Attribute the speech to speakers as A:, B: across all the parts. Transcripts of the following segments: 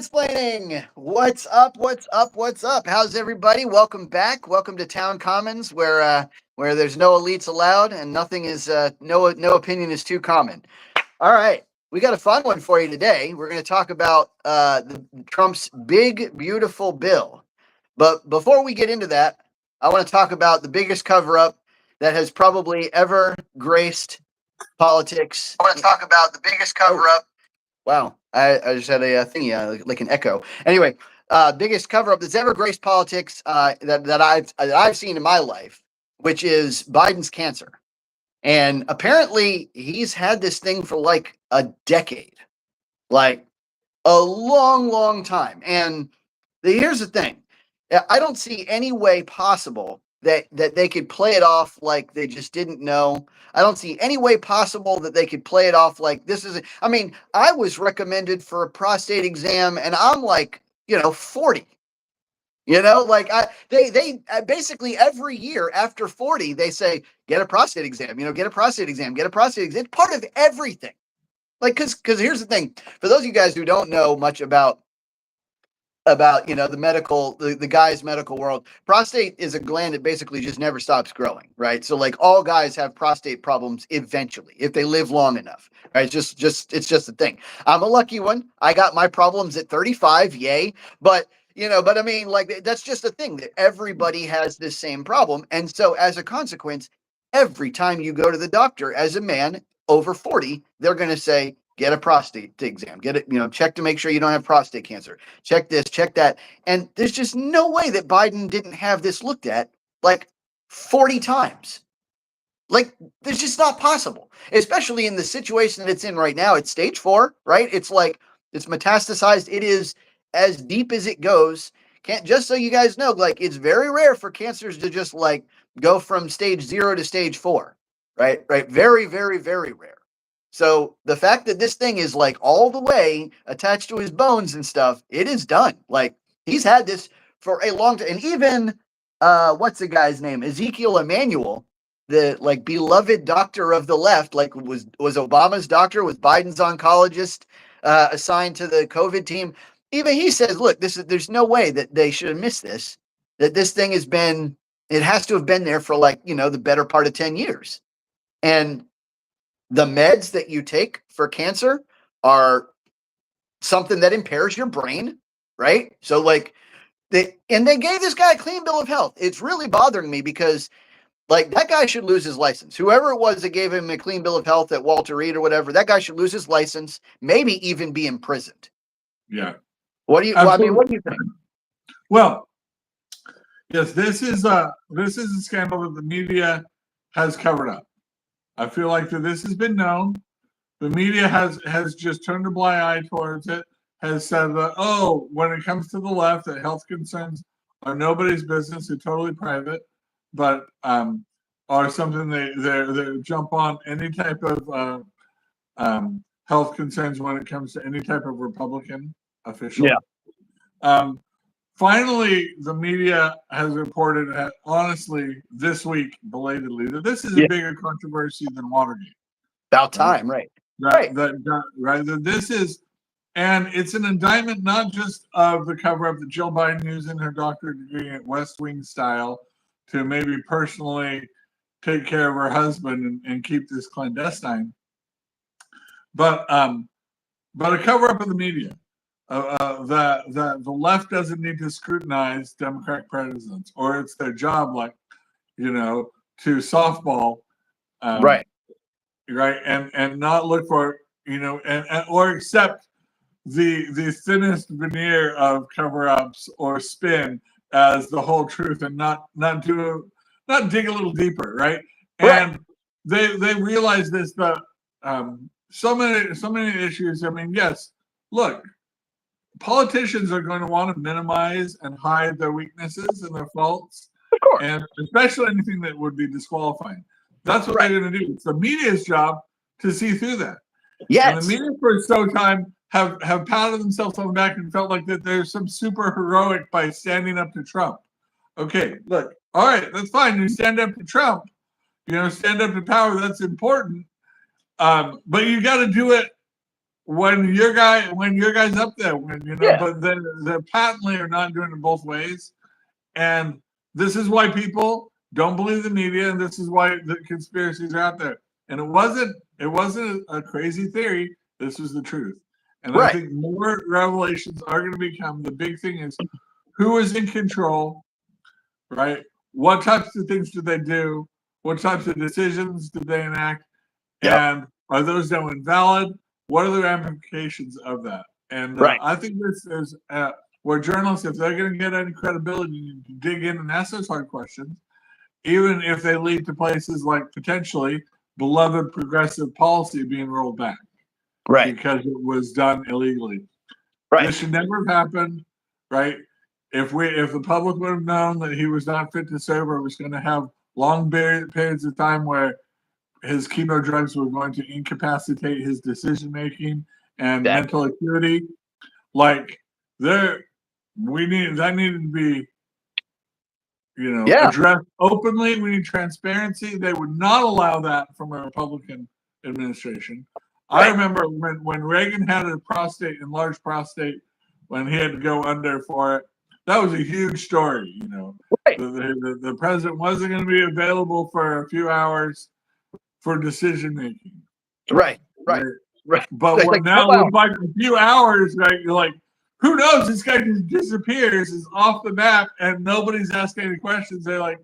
A: Mansplaining. What's up? What's up? What's up? How's everybody? Welcome back. Welcome to Town Commons, where there's no elites allowed and nothing is no opinion is too common. All right, we got a fun one for you today. We're going to talk about Trump's big beautiful bill. But before we get into that, I want to talk about the biggest cover-up that has probably ever graced politics. I want to talk about the biggest cover-up. Wow, I just had a thingy, like an echo. Anyway, biggest cover-up that's ever graced politics that I've seen in my life, which is Biden's cancer. And apparently he's had this thing for like a decade, like a long, long time. And here's the thing. I don't see any way possible that they could play it off like they just didn't know. I don't see any way possible that they could play it off like this is. I mean, I was recommended for a prostate exam, and I'm like, 40. They basically every year after 40, they say, get a prostate exam, get a prostate exam, get a prostate exam. It's part of everything. Like, because here's the thing. For those of you guys who don't know much about the guy's medical world, prostate is a gland that basically just never stops growing, right? So like all guys have prostate problems eventually if they live long enough, right? It's just a thing. I'm a lucky one. I got my problems at 35, yay. But I mean, like, that's just a thing that everybody has this same problem. And so as a consequence, every time you go to the doctor as a man over 40, they're going to say, get a prostate exam, get it, check to make sure you don't have prostate cancer. Check this, check that. And there's just no way that Biden didn't have this looked at like 40 times. Like, there's just not possible, especially in the situation that it's in right now. It's stage 4, right? It's like, it's metastasized. It is as deep as it goes. Just so you guys know, like, it's very rare for cancers to just like go from stage 0 to stage 4, right? Very, very, very rare. So the fact that this thing is like all the way attached to his bones and stuff, it is done. Like, he's had this for a long time. And even, what's the guy's name? Ezekiel Emanuel, the like beloved doctor of the left, like was Obama's doctor, was Biden's oncologist, assigned to the COVID team. Even he says, look, there's no way that they should have missed this, that this thing it has to have been there for like, the better part of 10 years. And the meds that you take for cancer are something that impairs your brain, right? So like they gave this guy a clean bill of health. It's really bothering me because like that guy should lose his license. Whoever it was that gave him a clean bill of health at Walter Reed or whatever, that guy should lose his license, maybe even be imprisoned.
B: Yeah.
A: What do you think?
B: Well, yes, this is a scandal that the media has covered up. I feel like that this has been known. The media has just turned a blind eye towards it, has said that, when it comes to the left, that health concerns are nobody's business, they're totally private, but are something they jump on any type of health concerns when it comes to any type of Republican official.
A: Yeah.
B: Finally, the media has reported, honestly, this week, belatedly, that this is a bigger controversy than Watergate.
A: About time, right?
B: Right. That this is, and it's an indictment not just of the cover-up that Jill Biden using her doctorate degree at West Wing style to maybe personally take care of her husband and keep this clandestine, but a cover-up of the media. That the left doesn't need to scrutinize Democratic presidents, or it's their job, like, to softball, right, and not look for, or accept the thinnest veneer of cover-ups or spin as the whole truth, and not dig a little deeper, right? And they realize this, that so many issues. I mean, yes, look. Politicians are going to want to minimize and hide their weaknesses and their faults,
A: of course,
B: and especially anything that would be disqualifying. That's what they're going to do. It's the media's job to see through that.
A: Yes.
B: And the media for so time have patted themselves on the back and felt like that they're some super heroic by standing up to Trump. Okay, look, all right, that's fine. You stand up to Trump, stand up to power. That's important, but you got to do it when your guy's up there,
A: Yeah.
B: but they're patently are not doing it both ways, and this is why people don't believe the media, and this is why the conspiracies are out there. And it wasn't a crazy theory. This was the truth. And I
A: Right.
B: think more revelations are going to become. The big thing is who is in control, right? What types of things do they do? What types of decisions do they enact?
A: Yep.
B: And are those now invalid? What are the ramifications of that? And
A: Right.
B: I think this is where journalists, if they're going to get any credibility, need to dig in and ask those hard questions, even if they lead to places like potentially beloved progressive policy being rolled back,
A: Right.
B: because it was done illegally.
A: Right.
B: This should never have happened, right? If the public would have known that he was not fit to serve, or was going to have long periods of time where his chemo drugs were going to incapacitate his decision making and mental acuity, like that needed to be, addressed openly. We need transparency. They would not allow that from a Republican administration. Right. I remember when Reagan had a enlarged prostate, when he had to go under for it. That was a huge story, Right. The president wasn't going to be available for a few hours for decision making.
A: Right.
B: But with like a few hours, right? You're like, who knows? This guy just disappears, is off the map, and nobody's asking any questions. They're like,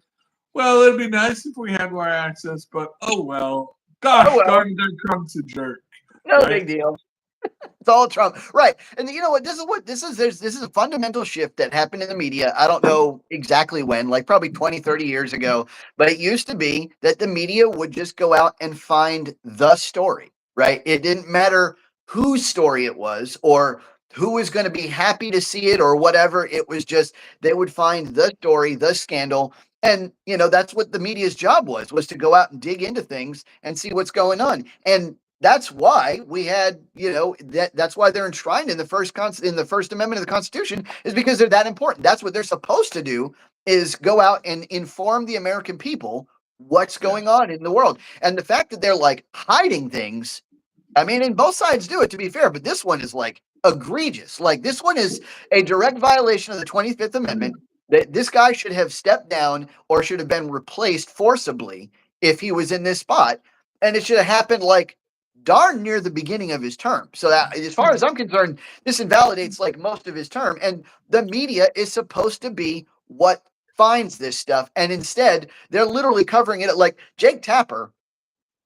B: well, it'd be nice if we had more access, but oh well. Gosh, darn it, Trump's a jerk.
A: No big deal. It's all Trump, right? And you know what? This is a fundamental shift that happened in the media. I don't know exactly when, like probably 20, 30 years ago, but it used to be that the media would just go out and find the story, right? It didn't matter whose story it was or who was going to be happy to see it or whatever. It was just they would find the story, the scandal. And, that's what the media's job was to go out and dig into things and see what's going on. And that's why we had, that's why they're enshrined in the First Amendment of the Constitution, is because they're that important. That's what they're supposed to do, is go out and inform the American people what's going on in the world. And the fact that they're like hiding things, I mean, and both sides do it, to be fair, but this one is like egregious. Like this one is a direct violation of the 25th Amendment. That this guy should have stepped down or should have been replaced forcibly if he was in this spot. And it should have happened like darn near the beginning of his term. So that, as far as I'm concerned, this invalidates like most of his term. And the media is supposed to be what finds this stuff. And instead, they're literally covering it. Like Jake Tapper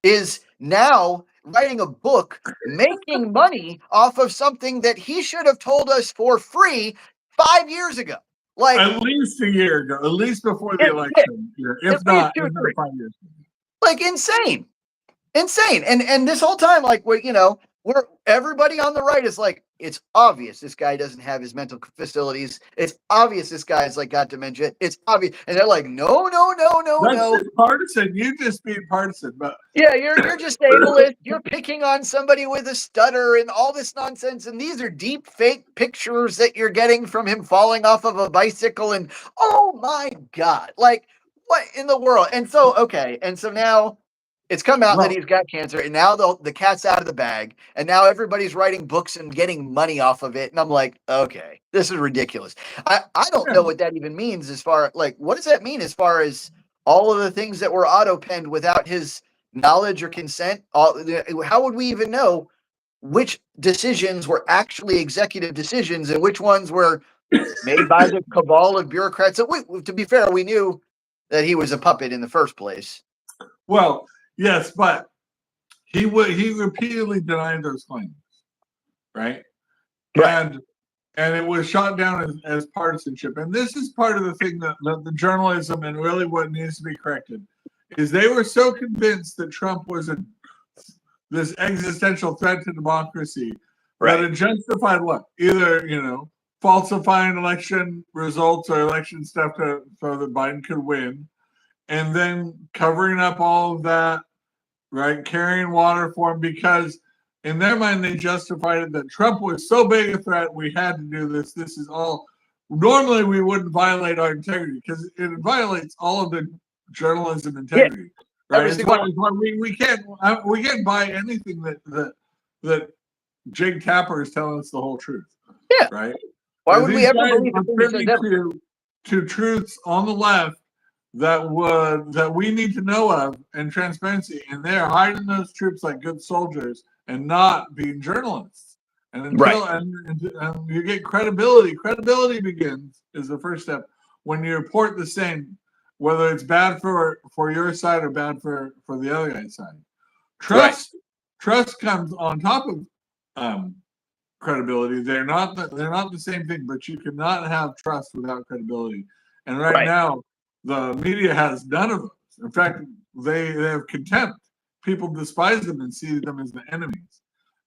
A: is now writing a book, making money off of something that he should have told us for free 5 years ago. Like
B: at least a year ago, at least before the election, if not 5 years.
A: Like insane. And this whole time, like we're everybody on the right is like, it's obvious this guy doesn't have his mental facilities. It's obvious this guy's like got dementia. It's obvious, and they're like, no.
B: That's partisan. You just being partisan, but
A: yeah, you're just ableist. You're picking on somebody with a stutter and all this nonsense. And these are deep fake pictures that you're getting from him falling off of a bicycle. And oh my God, like what in the world? And so now it's come out that he's got cancer, and now the cat's out of the bag, and now everybody's writing books and getting money off of it. And I'm like, okay, this is ridiculous. I don't know what that even means as far like what does that mean as far as all of the things that were auto-penned without his knowledge or consent? How would we even know which decisions were actually executive decisions and which ones were made by the cabal of bureaucrats? So to be fair, we knew that he was a puppet in the first place.
B: Well, yes, but he repeatedly denied those claims, right? And it was shot down as partisanship. And this is part of the thing that the journalism and really what needs to be corrected is they were so convinced that Trump was this existential threat to democracy that it justified what? Either, falsifying election results or election stuff so that Biden could win, and then covering up all of that, right? Carrying water for him, because in their mind, they justified it that Trump was so big a threat, we had to do this. This is all. Normally, we wouldn't violate our integrity because it violates all of the journalism integrity, right? It's why we can't buy anything that Jake Tapper is telling us the whole truth.
A: Yeah.
B: Right.
A: Why would we ever believe
B: are privy to truths on the left that we need to know of and transparency, and they're hiding those truths like good soldiers and not being journalists. And until and you get credibility begins is the first step when you report the same, whether it's bad for your side or bad for the other guy's side. Trust comes on top of credibility. They're not the same thing, but you cannot have trust without credibility. And right now, the media has none of those. In fact, they have contempt. People despise them and see them as the enemies.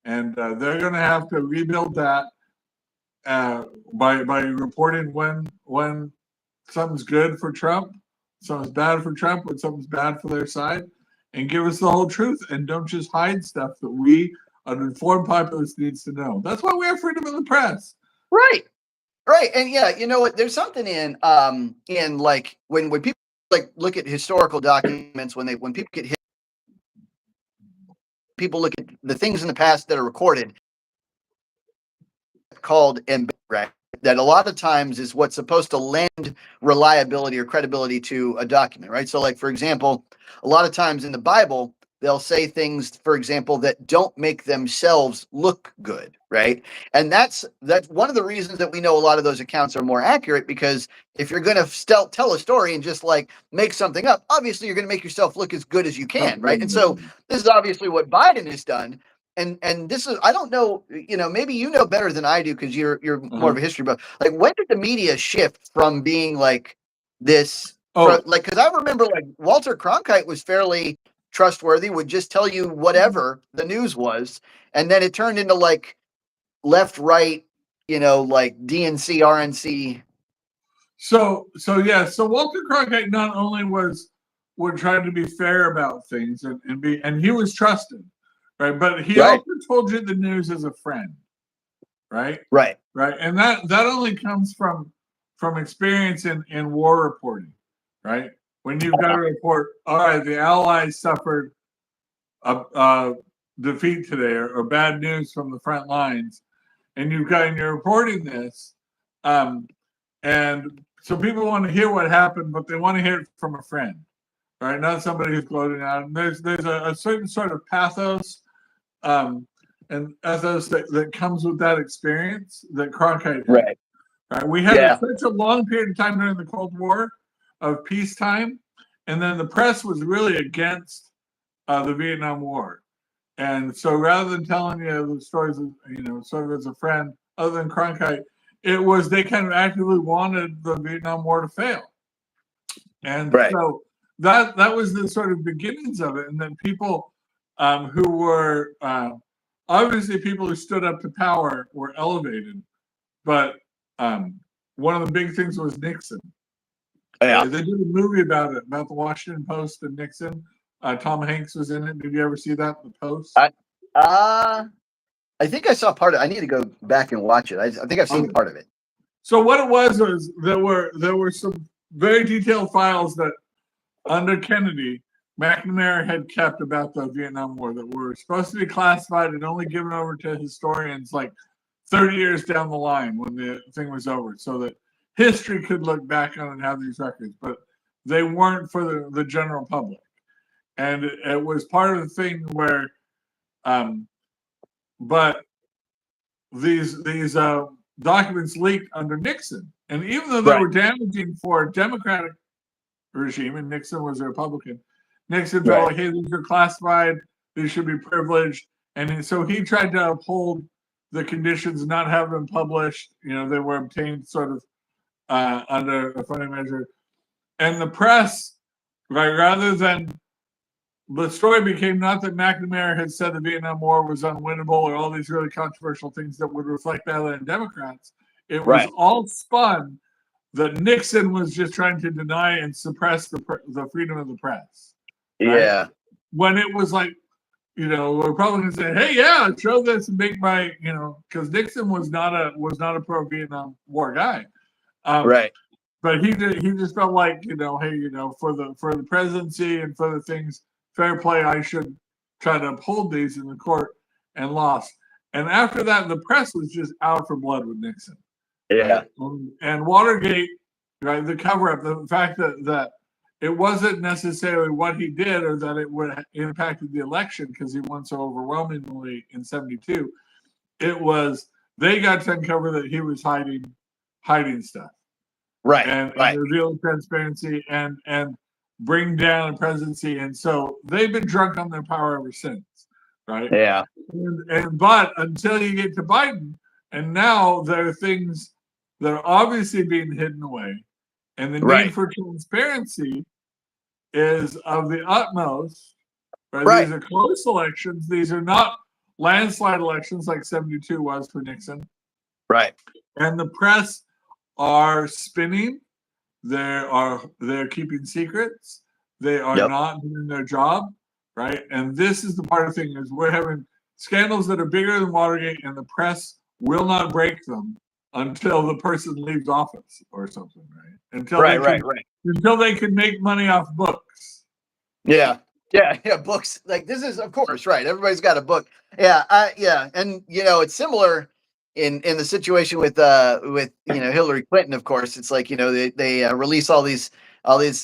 B: And they're going to have to rebuild that by reporting when something's good for Trump, something's bad for Trump, when something's bad for their side, and give us the whole truth. And don't just hide stuff that we, an informed populace, needs to know. That's why we have freedom of the press.
A: Right. And yeah, you know what? There's something in like when people like look at historical documents, when people get hit, people look at the things in the past that are recorded, called embedded, that a lot of times is what's supposed to lend reliability or credibility to a document, right? So, like for example, a lot of times in the Bible, they'll say things, for example, that don't make themselves look good, right? And that's one of the reasons that we know a lot of those accounts are more accurate, because if you're going to tell a story and just like make something up, obviously you're going to make yourself look as good as you can, right? And so this is obviously what Biden has done. And this is, I don't know, maybe you know better than I do because you're more of a history buff. Like, when did the media shift from being like this? Because I remember like Walter Cronkite was fairly trustworthy, would just tell you whatever the news was, and then it turned into like left, right, like DNC, RNC.
B: So Walter Cronkite not only would try to be fair about things and he was trusted, right? But he also told you the news as a friend, right? Right. And that only comes from experience in war reporting, right? When you've got to report, all right, the Allies suffered a defeat today or bad news from the front lines, and you're reporting this, and so people want to hear what happened, but they want to hear it from a friend, right? Not somebody who's gloating out. And there's a certain sort of pathos and ethos that comes with that experience that Cronkite had. Right? We had such a long period of time during the Cold War of peacetime, and then the press was really against the Vietnam War. And so rather than telling you the stories of, sort of as a friend, other than Cronkite, it was they kind of actively wanted the Vietnam War to fail. And so that was the sort of beginnings of it. And then people who were obviously people who stood up to power were elevated. But one of the big things was Nixon. They did a movie about it, about the Washington Post and Nixon. Tom Hanks was in it. Did you ever see that, The Post?
A: I think I saw part of it. I need to go back and watch it. I think I've seen part of it.
B: So what it was there were some very detailed files that under Kennedy, McNamara had kept about the Vietnam War that were supposed to be classified and only given over to historians like 30 years down the line when the thing was over, so that history could look back on and have these records, but they weren't for the general public. And it was part of the thing where, but these documents leaked under Nixon. And even though they were damaging for a Democratic regime, and Nixon was a Republican, Nixon felt like, hey, these are classified, these should be privileged. And so he tried to uphold the conditions, not have them published. They were obtained sort of under a funding measure. And the press, rather than the story became not that McNamara had said the Vietnam War was unwinnable or all these really controversial things that would reflect badly on Democrats. It was all spun that Nixon was just trying to deny and suppress the freedom of the press. Right? Yeah. When it was like, Republicans say, hey, show this and make my, because Nixon was not a pro-Vietnam War guy. But he just felt like, hey, for the presidency and for the things, fair play, I should try to uphold these in the court, and lost. And after that, the press was just out for blood with Nixon.
A: Yeah.
B: Right? And Watergate, right? The cover up, the fact that it wasn't necessarily what he did or that it would have impacted the election because he won so overwhelmingly in 72. It was they got to uncover that he was hiding stuff.
A: Right.
B: And
A: Right.
B: reveal transparency and bring down a presidency. And so they've been drunk on their power ever since. Right.
A: Yeah.
B: But until you get to Biden, and now there are things that are obviously being hidden away. And the
A: Right.
B: need for transparency is of the utmost. Right?
A: Right.
B: These are close elections. These are not landslide elections like 72 was for Nixon.
A: Right.
B: And the press are spinning. They're keeping secrets. They are not doing their job. Right. And this is the part of the thing is we're having scandals that are bigger than Watergate, and the press will not break them until the person leaves office or something, right? Until they can make money off books.
A: Yeah. Books like this is, of course, right. Everybody's got a book. Yeah. And it's similar in the situation with Hillary Clinton. Of course, it's like they release all this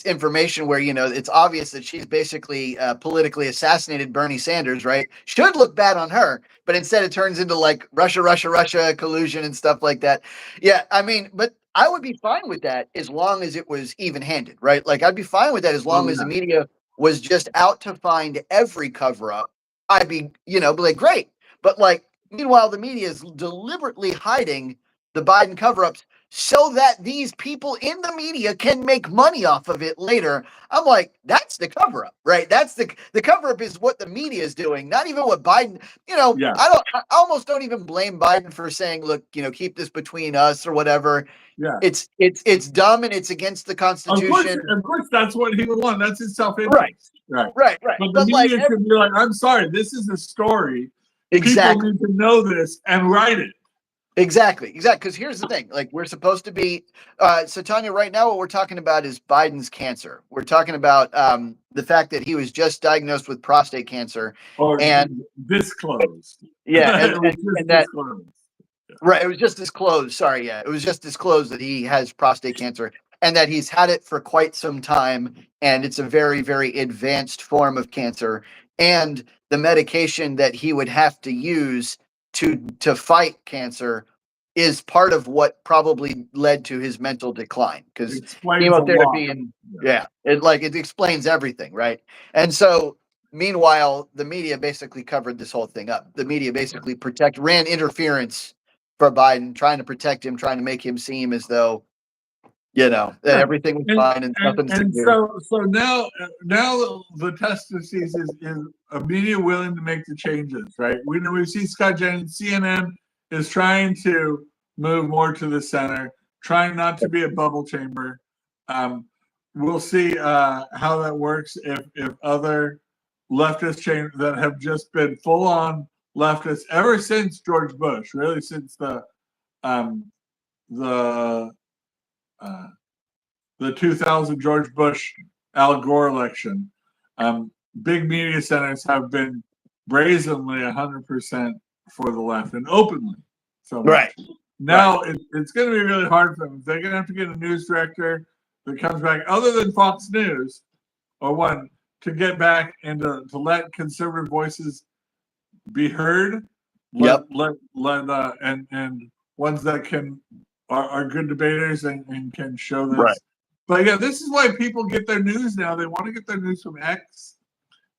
A: information where it's obvious that she's basically politically assassinated Bernie Sanders. Right? Should look bad on her, but instead it turns into like Russia collusion and stuff like that. Yeah. I mean, but I would be fine with that as long as it was even-handed, right? Like I'd be fine with that as long as the media was just out to find every cover-up. I'd be like, great. But like, meanwhile, the media is deliberately hiding the Biden cover-ups so that these people in the media can make money off of it later. I'm like, that's the cover-up, right? That's the cover-up is what the media is doing, not even what Biden, I almost don't even blame Biden for saying, look, keep this between us or whatever. Yeah. It's dumb and it's against the Constitution.
B: Of course, that's what he would want. That's his self-interest.
A: Right.
B: But the media could be like, I'm sorry, this is a story.
A: Exactly.
B: People need to know this and write it.
A: Exactly. Because here's the thing: like we're supposed to be. So Tanya, right now, what we're talking about is Biden's cancer. We're talking about the fact that he was just diagnosed with prostate cancer, and
B: disclosed.
A: Yeah, and that. Right. It was just disclosed. Sorry. Yeah. It was just disclosed that he has prostate cancer and that he's had it for quite some time. And it's a very, very advanced form of cancer. And the medication that he would have to use to fight cancer is part of what probably led to his mental decline, because chemotherapy and it explains everything. Right. And so meanwhile, the media basically covered this whole thing up. The media basically ran interference for Biden, trying to protect him, trying to make him seem as though, that everything was fine and nothing.
B: And so now the test to see is a media willing to make the changes, right? We see Scott Jennings, CNN is trying to move more to the center, trying not to be a bubble chamber. We'll see how that works if other leftist chambers that have just been full on leftists ever since George Bush, really since the 2000 George Bush Al Gore election, big media centers have been brazenly 100% for the left and openly. So
A: right
B: now it's going to be really hard for them. They're going to have to get a news director that comes back, other than Fox News, or one to get back and to let conservative voices be heard. And ones that are good debaters and can show this.
A: Right.
B: But yeah, this is why people get their news now. They want to get their news from X.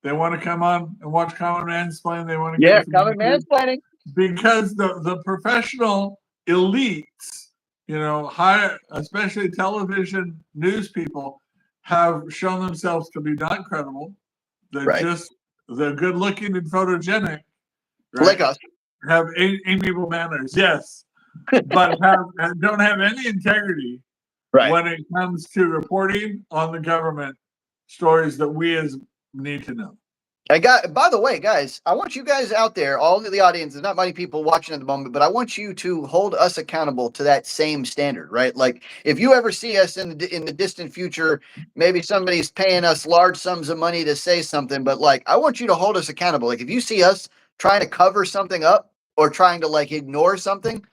B: They want to come on and watch Common Mansplaining. They want to get
A: Common Mansplaining,
B: because the professional elites, higher, especially television news people, have shown themselves to be not credible. They're good looking and photogenic. Right?
A: Like us.
B: Have amiable manners, yes, but don't have any integrity when it comes to reporting on the government stories that we as need to know.
A: By the way, guys, I want you guys out there, all of the audience, there's not many people watching at the moment, but I want you to hold us accountable to that same standard, right? Like if you ever see us in the distant future, maybe somebody's paying us large sums of money to say something, but like I want you to hold us accountable. Like if you see us trying to cover something up or trying to like ignore something,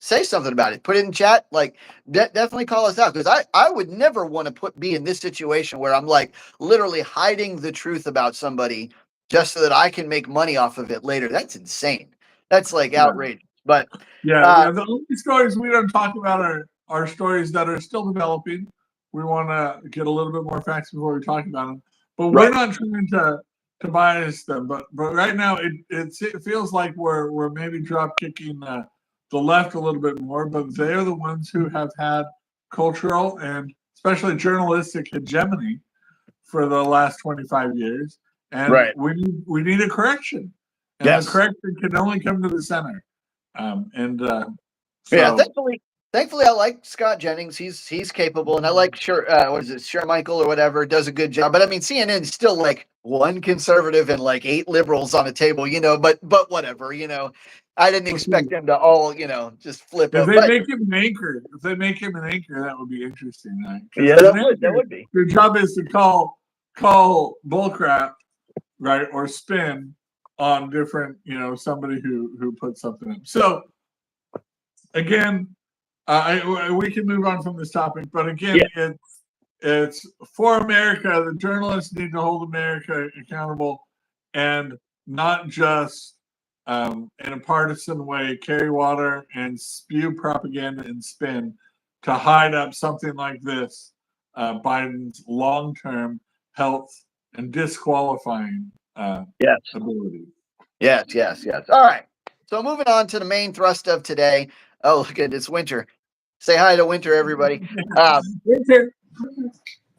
A: say something about it. Put it in chat. Like definitely call us out, because I would never want to be in this situation where I'm like literally hiding the truth about somebody just so that I can make money off of it later. That's insane. That's like outrageous. But
B: yeah, the only stories we don't talk about are stories that are still developing. We want to get a little bit more facts before we talk about them. But we're not trying to bias them. But right now it feels like we're maybe drop kicking the left a little bit more. But they are the ones who have had cultural and especially journalistic hegemony for the last 25 years, and we need a correction. And the correction can only come to the center.
A: Yeah, thankfully, I like Scott Jennings. He's capable, and I like Michael or whatever does a good job. But I mean, CNN is still like one conservative and like 8 liberals on a table, you know. But whatever, you know. I didn't expect them to all, you know, just flip
B: if
A: up.
B: They make him an anchor. If they make him an anchor, that would be interesting. Right?
A: Yeah, that would be.
B: Your job is to call bullcrap, right, or spin on different, you know, somebody who put something in. So again, we can move on from this topic, but again, it's for America. The journalists need to hold America accountable, and not just in a partisan way, carry water and spew propaganda and spin to hide up something like this, Biden's long-term health and disqualifying ability.
A: Yes. All right. So moving on to the main thrust of today. Oh, look at it's Winter. Say hi to Winter, everybody.
B: Winter.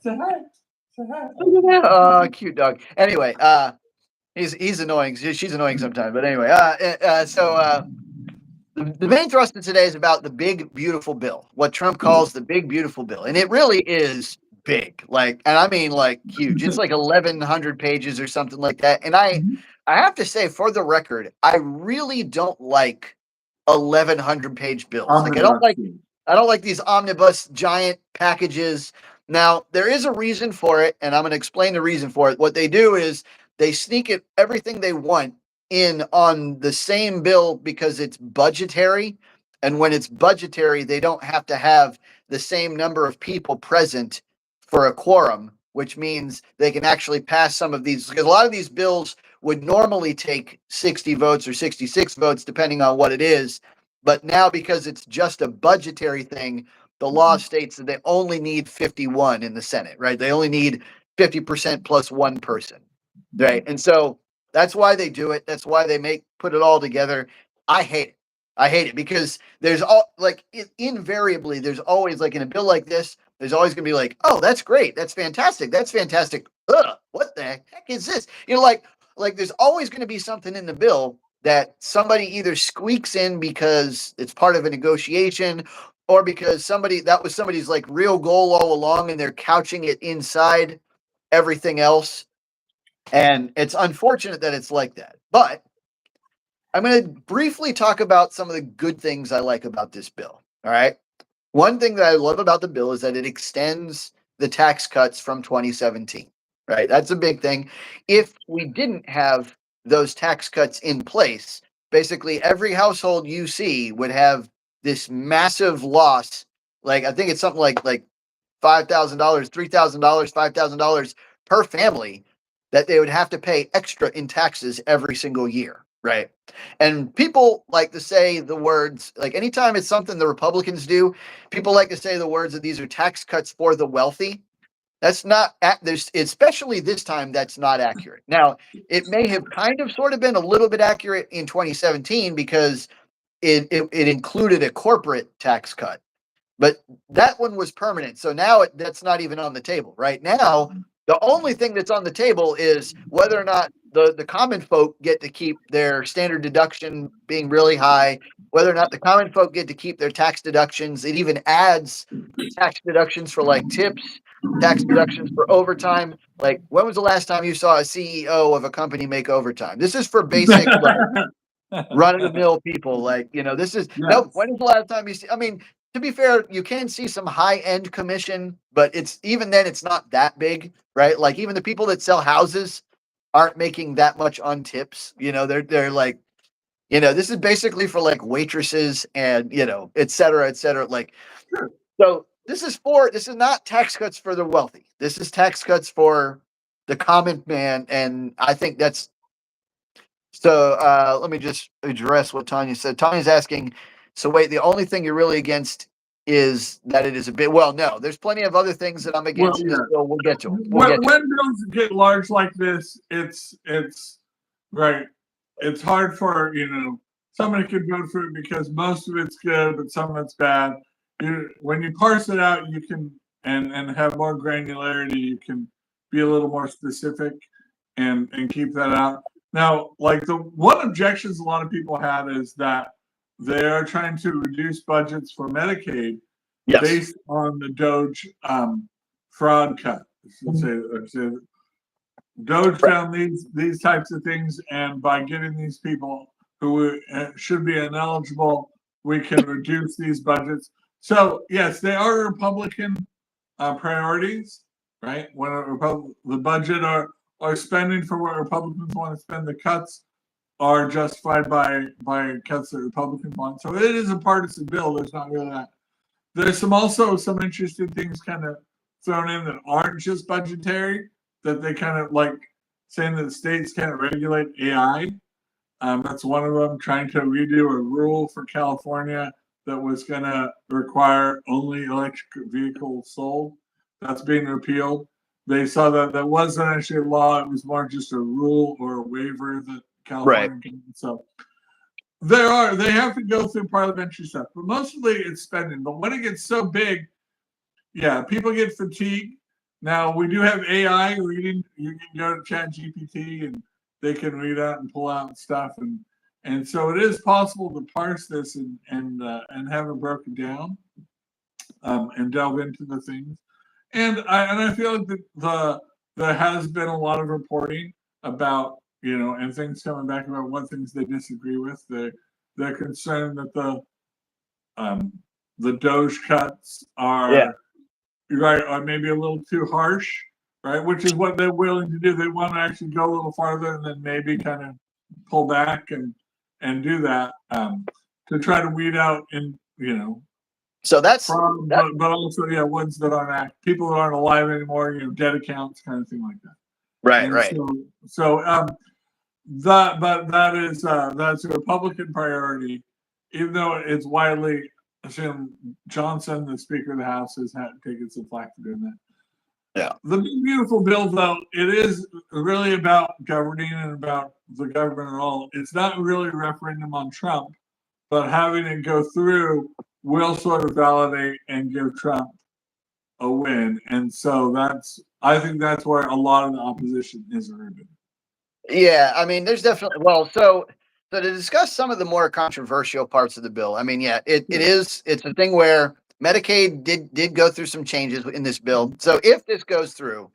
B: Say hi. Say hi.
A: Oh, cute dog. Anyway, he's annoying. She's annoying sometimes. But anyway, the main thrust of today is about the big, beautiful bill, what Trump calls the big, beautiful bill. And it really is big, like, and I mean like huge. It's like 1,100 pages or something like that. And I have to say, for the record, I really don't like 1,100 page bills. Like I don't like these omnibus giant packages. Now, there is a reason for it, and I'm going to explain the reason for it. What they do is they sneak everything they want in on the same bill because it's budgetary. And when it's budgetary, they don't have to have the same number of people present for a quorum, which means they can actually pass some of these, because a lot of these bills would normally take 60 votes or 66 votes, depending on what it is. But now, because it's just a budgetary thing, the law states that they only need 51 in the Senate, right? They only need 50% plus one person, right? And so that's why they do it. That's why they put it all together. I hate it. I hate it because there's invariably, there's always like in a bill like this, there's always going to be like, oh, that's great. That's fantastic. That's fantastic. Ugh, what the heck is this? You know, like there's always going to be something in the bill that somebody either squeaks in because it's part of a negotiation, or because that was somebody's like real goal all along and they're couching it inside everything else. And it's unfortunate that it's like that. But I'm going to briefly talk about some of the good things I like about this bill. All right. One thing that I love about the bill is that it extends the tax cuts from 2017. Right. That's a big thing. If we didn't have those tax cuts in place, basically every household you see would have this massive loss. Like, I think it's something like $5,000, $3,000, $5,000 per family that they would have to pay extra in taxes every single year. Right. And people like to say the words, like anytime it's something the Republicans do, people like to say the words that these are tax cuts for the wealthy. That's not, there's, especially this time, that's not accurate. Now, it may have kind of sort of been a little bit accurate in 2017 because it included a corporate tax cut, but that one was permanent. So now that's not even on the table. Right now, the only thing that's on the table is whether or not the common folk get to keep their standard deduction being really high, whether or not the common folk get to keep their tax deductions. It even adds tax deductions for like tips, tax deductions for overtime. Like, when was the last time you saw a CEO of a company make overtime? This is for basic run-of-the-mill people. Like, you know, this is nope. When is the last time you see? I mean, to be fair, you can see some high-end commission, but it's even then it's not that big, right? Like even the people that sell houses aren't making that much on tips. You know, they're like This is basically for like waitresses and et cetera, et cetera. Like,
B: Sure.
A: so this is not tax cuts for the wealthy. This is tax cuts for the common man, and I think that's so. Let me just address what Tanya said. Tanya's asking, so wait, the only thing you're really against is that it is a bit. Well, no, there's plenty of other things that I'm against in this bill. We'll get to it.
B: When bills get large like this, it's right. It's hard for somebody could vote for it because most of it's good, but some of it's bad. When you parse it out, you can and have more granularity. You can be a little more specific and keep that out. Now, like the one objections a lot of people had is that they are trying to reduce budgets for Medicaid based on the Doge fraud cut. Doge found these types of things, and by getting these people who should be ineligible, we can reduce these budgets. So yes, they are Republican priorities, right? When the budget are spending for what Republicans want to spend, the cuts are justified by cuts that Republicans want. So it is a partisan bill. There's not really that. There's also some interesting things kind of thrown in that aren't just budgetary, that they kind of like saying that states can't regulate AI. That's one of them, trying to redo a rule for California that was going to require only electric vehicles sold. That's being repealed. They saw that that wasn't actually a law. It was more just a rule or a waiver that California gave. So they have to go through parliamentary stuff, but mostly it's spending. But when it gets so big, yeah, people get fatigued. Now we do have AI reading. You can go to ChatGPT and they can read out and pull out stuff, and so it is possible to parse this and have it broken down, and delve into the things. And I feel like there has been a lot of reporting about and things coming back about what things they disagree with. They're concerned that the Doge cuts are are maybe a little too harsh, right? Which is what they're willing to do. They want to actually go a little farther and then maybe kind of pull back and do that to try to weed out
A: So that's
B: but also ones that aren't people that aren't alive anymore, dead accounts, kind of thing like that.
A: Right.
B: So that's a Republican priority, even though it's widely assumed. Johnson, the Speaker of the House, has taken some flack for doing that.
A: Yeah.
B: The Big Beautiful Bill, though, it is really about governing and about the government and all. It's not really a referendum on Trump, but having it go through will sort of validate and give Trump a win. And so I think that's where a lot of the opposition is urban.
A: Yeah, I mean, there's definitely so to discuss some of the more controversial parts of the bill. I mean, it's a thing where Medicaid did go through some changes in this bill. So if this goes through,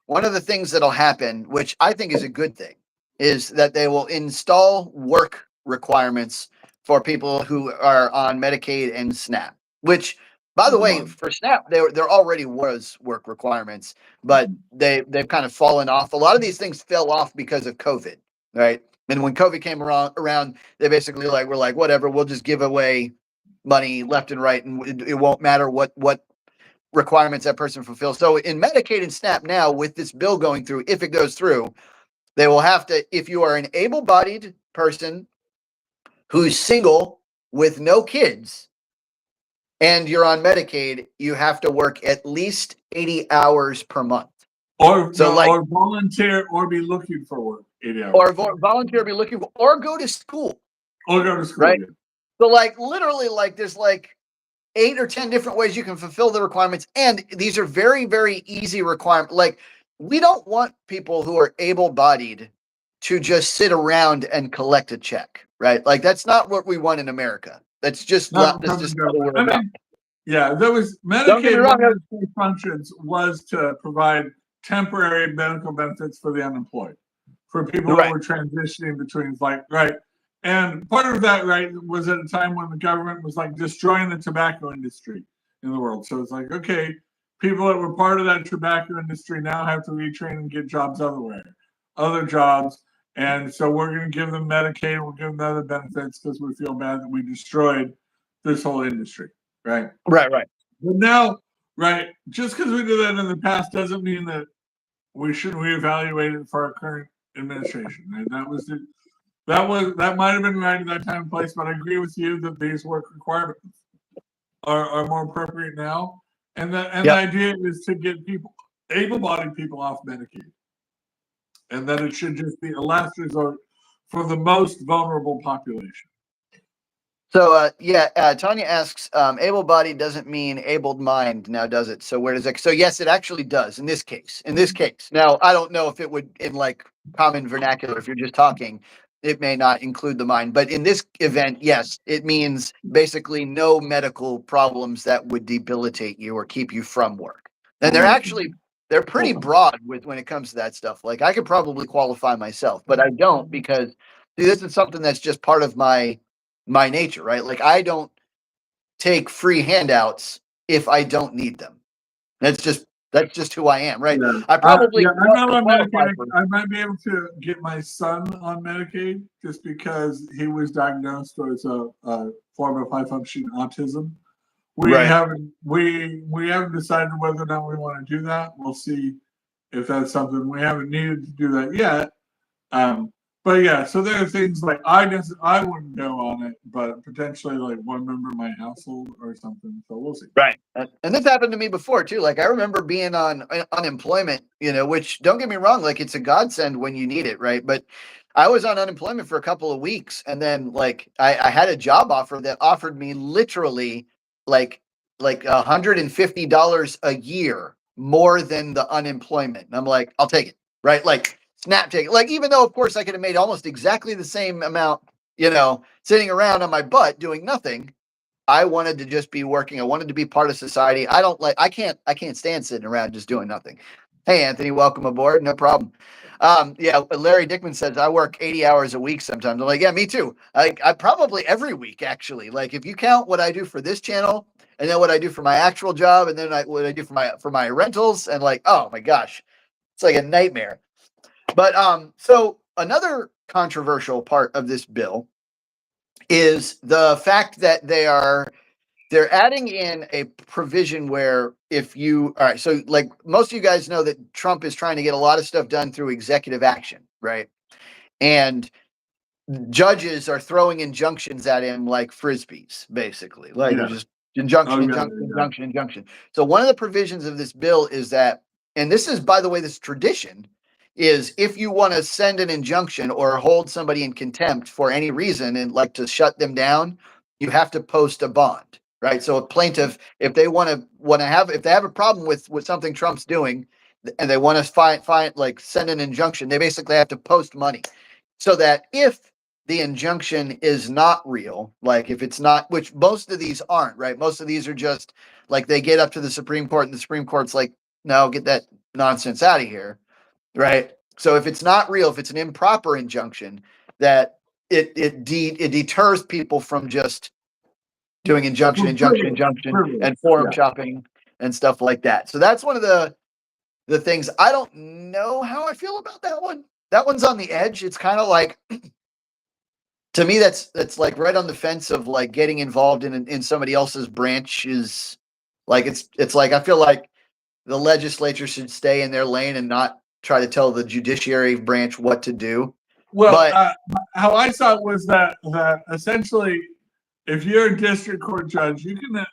A: one of the things that'll happen, which I think is a good thing, is that they will install work requirements for people who are on Medicaid and SNAP, which, by the way, for SNAP, there already was work requirements, but they've kind of fallen off. A lot of these things fell off because of COVID, right? And when COVID came around, they basically were like, whatever, we'll just give away money left and right, and it won't matter what requirements that person fulfills. So in Medicaid and SNAP now, with this bill going through, if it goes through, they will have to, if you are an able-bodied person who's single with no kids, and you're on Medicaid, you have to work at least 80 hours per month.
B: Or volunteer or be looking for work 80 hours.
A: Or volunteer, be looking for, or go to school. Right? Yeah. So literally there's 8 or 10 different ways you can fulfill the requirements. And these are very, very easy requirements. We don't want people who are able-bodied to just sit around and collect a check, right? That's not what we want in America. That's just not what we're about.
B: Yeah, there was Medicaid functions was to provide temporary medical benefits for the unemployed, for people who were transitioning between and part of that was at a time when the government was destroying the tobacco industry in the world. So it's okay, people that were part of that tobacco industry now have to retrain and get jobs other jobs, And so we're going to give them Medicaid, we'll give them other benefits because we feel bad that we destroyed this whole industry, right?
A: Right.
B: But now, right, just because we did that in the past doesn't mean that we should reevaluate it for our current administration. Right? That might have been right at that time and place, but I agree with you that these work requirements are more appropriate now. And the idea is to get people, able-bodied people, off Medicaid. And that it should just be a last resort for the most vulnerable population.
A: So Tanya asks, able-bodied doesn't mean abled mind now, does it? So where does it? So yes, it actually does in this case. Now, I don't know if it would in like common vernacular, if you're just talking, it may not include the mind. But in this event, yes, it means basically no medical problems that would debilitate you or keep you from work. And they're pretty broad with when it comes to that stuff. Like I could probably qualify myself, but I don't because see, this is something that's just part of my nature, right? Like I don't take free handouts if I don't need them. That's just who I am, right?
B: Yeah.
A: I probably
B: I'm not on Medicaid. I might be able to get my son on Medicaid just because he was diagnosed as a form of high functioning autism. We haven't decided whether or not we want to do that. We'll see if that's something. We haven't needed to do that yet. But yeah, so there are things like I wouldn't go on it, but potentially like one member of my household or something. So we'll see.
A: Right. And this happened to me before too. Like I remember being on unemployment, which don't get me wrong, like it's a godsend when you need it, right? But I was on unemployment for a couple of weeks, and then like I had a job offer that offered me literally like $150 a year more than the unemployment. And I'm like, I'll take it, right? Like snap take it. Like even though of course I could have made almost exactly the same amount, sitting around on my butt doing nothing. I wanted to just be working. I wanted to be part of society. I can't stand sitting around just doing nothing. Hey, Anthony, welcome aboard. No problem. Larry Dickman says I work 80 hours a week sometimes. I'm like, yeah, me too. I probably every week, actually. Like if you count what I do for this channel and then what I do for my actual job and then what I do for my rentals and like, oh my gosh, it's like a nightmare. But so another controversial part of this bill is the fact that they're adding in a provision where so like most of you guys know that Trump is trying to get a lot of stuff done through executive action, right? And judges are throwing injunctions at him like frisbees, basically. Like just injunction. So one of the provisions of this bill is that, and this is, by the way, this tradition is if you want to send an injunction or hold somebody in contempt for any reason and like to shut them down, you have to post a bond, right? So a plaintiff, if they if they have a problem with something Trump's doing and they want to send an injunction, they basically have to post money so that if the injunction is not real, like if it's not, which most of these aren't, right? Most of these are just like they get up to the Supreme Court and the Supreme Court's like, no, get that nonsense out of here. Right. So if it's not real, if it's an improper injunction, that it deters people from just doing injunction and forum shopping and stuff like that. So that's one of the things. I don't know how I feel about that one. That one's on the edge. It's kind of like, to me, that's like right on the fence of like getting involved in somebody else's branch is like, it's like, I feel like the legislature should stay in their lane and not try to tell the judiciary branch what to do.
B: Well, how I saw it was that essentially, if you're a district court judge, you can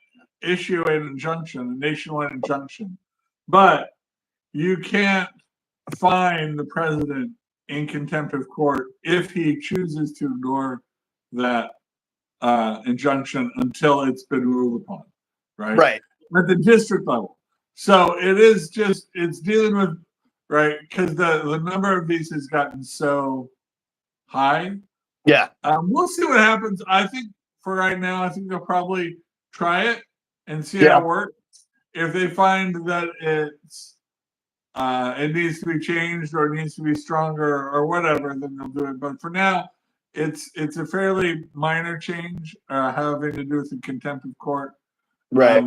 B: issue an injunction, a nationwide injunction, but you can't fine the president in contempt of court if he chooses to ignore that injunction until it's been ruled upon, right?
A: Right.
B: At the district level. So it's dealing with, right, because the number of these has gotten so high.
A: Yeah.
B: We'll see what happens. I think for right now, I think they'll probably try it and see how it works. If they find that it needs to be changed or it needs to be stronger or whatever, then they'll do it. But for now, it's a fairly minor change having to do with the contempt of court.
A: Right.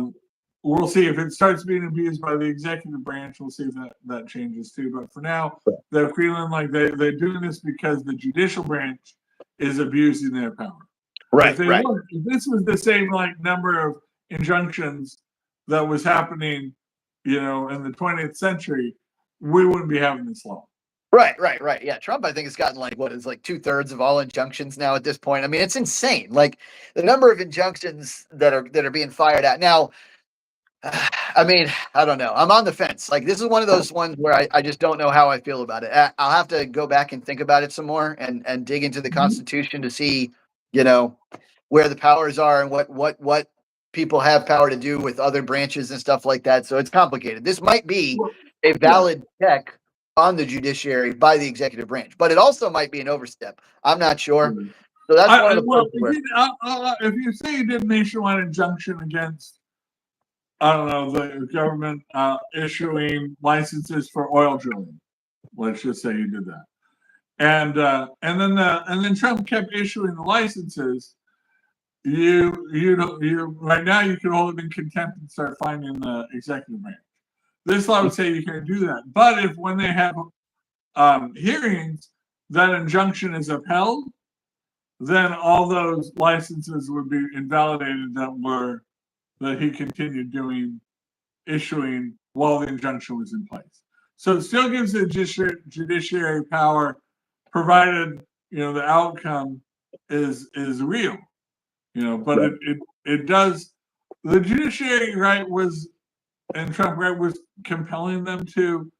B: we'll see if it starts being abused by the executive branch. We'll see if that changes too. But for now, they're feeling like they're doing this because the judicial branch is abusing their power.
A: Right, right.
B: If this was the same like number of injunctions that was happening, in the 20th century, we wouldn't be having this law.
A: Right. Yeah, Trump, I think, has gotten like 2/3 of all injunctions now at this point. I mean, it's insane. Like the number of injunctions that are being fired at now. I mean, I don't know. I'm on the fence. Like this is one of those ones where I just don't know how I feel about it. I'll have to go back and think about it some more and dig into the Constitution to see, where the powers are and what people have power to do with other branches and stuff like that. So it's complicated. This might be a valid check on the judiciary by the executive branch, but it also might be an overstep. I'm not sure. So that's one of the
B: if you say you did a nationwide injunction against, I don't know, the government issuing licenses for oil drilling, let's just say you did that, and then Trump kept issuing the licenses. You right now you can hold him in contempt and start finding the executive branch. This law would say you can't do that. But if when they have hearings, that injunction is upheld, then all those licenses would be invalidated that he continued issuing while the injunction was in place. So it still gives the judiciary power, provided the outcome is real. But it does. The judiciary and Trump was compelling them to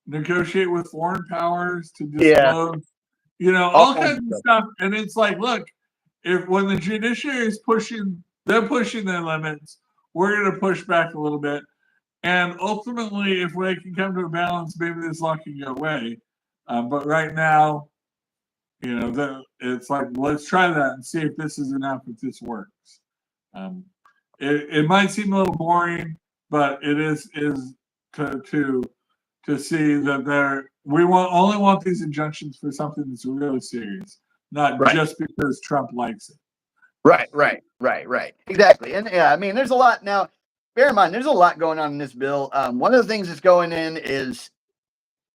B: negotiate with foreign powers to disclose, all kinds of stuff. And it's like, look, when the judiciary is they're pushing their limits, we're going to push back a little bit. And ultimately, if they can come to a balance, maybe this law can go away. But right now, it's like, let's try that and see if this is enough, if this works. It might seem a little boring, but it is to see that we only want these injunctions for something that's really serious, not just because Trump likes it.
A: Right. Exactly. And yeah, I mean, there's a lot now. Bear in mind, there's a lot going on in this bill. One of the things that's going in is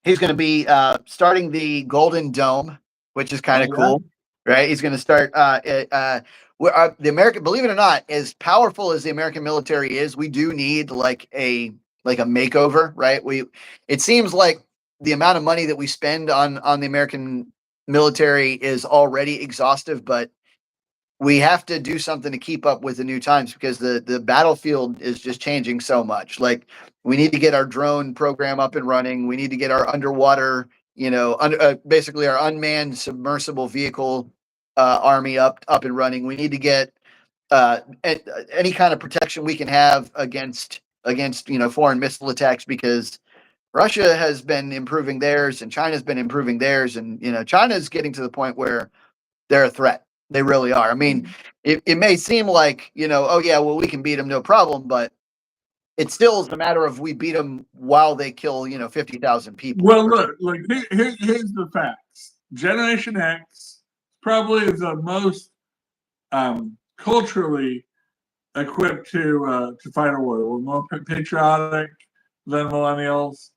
A: he's going to be starting the Golden Dome, which is kind of cool, right? He's going to start the American, believe it or not, as powerful as the American military is, we do need like a makeover, right? It seems like the amount of money that we spend on the American military is already exhaustive, but we have to do something to keep up with the new times because the battlefield is just changing so much. Like we need to get our drone program up and running. We need to get our underwater, basically our unmanned submersible vehicle army up and running. We need to get any kind of protection we can have against foreign missile attacks because Russia has been improving theirs and China's been improving theirs, and China's getting to the point where they're a threat. They really are. I mean, it may seem like, oh yeah, well, we can beat them, no problem, but it still is a matter of we beat them while they kill, 50,000 people.
B: Well, look, here's the facts. Generation X probably is the most culturally equipped to fight a war. We're more patriotic than millennials.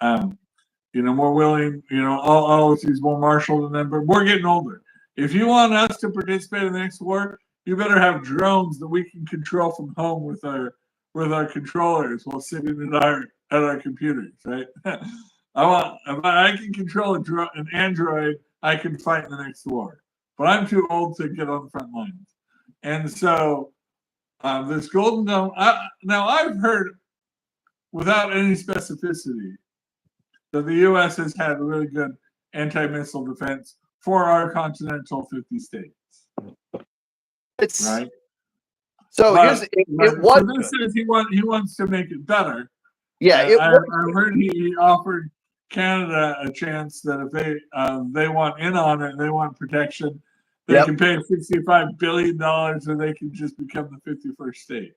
B: More willing. Always use more martial than them. But we're getting older. If you want us to participate in the next war, you better have drones that we can control from home with our controllers while sitting at our computers, right? If I can control an Android, I can fight in the next war. But I'm too old to get on the front lines. And so this Golden Dome, now I've heard without any specificity that the U.S. has had really good anti-missile defense for our continental 50 states.
A: It's
B: right.
A: So it was.
B: This says he wants to make it better.
A: Yeah,
B: I heard he offered Canada a chance that if they want in on it and they want protection, they can pay $65 billion and they can just become the 51st state.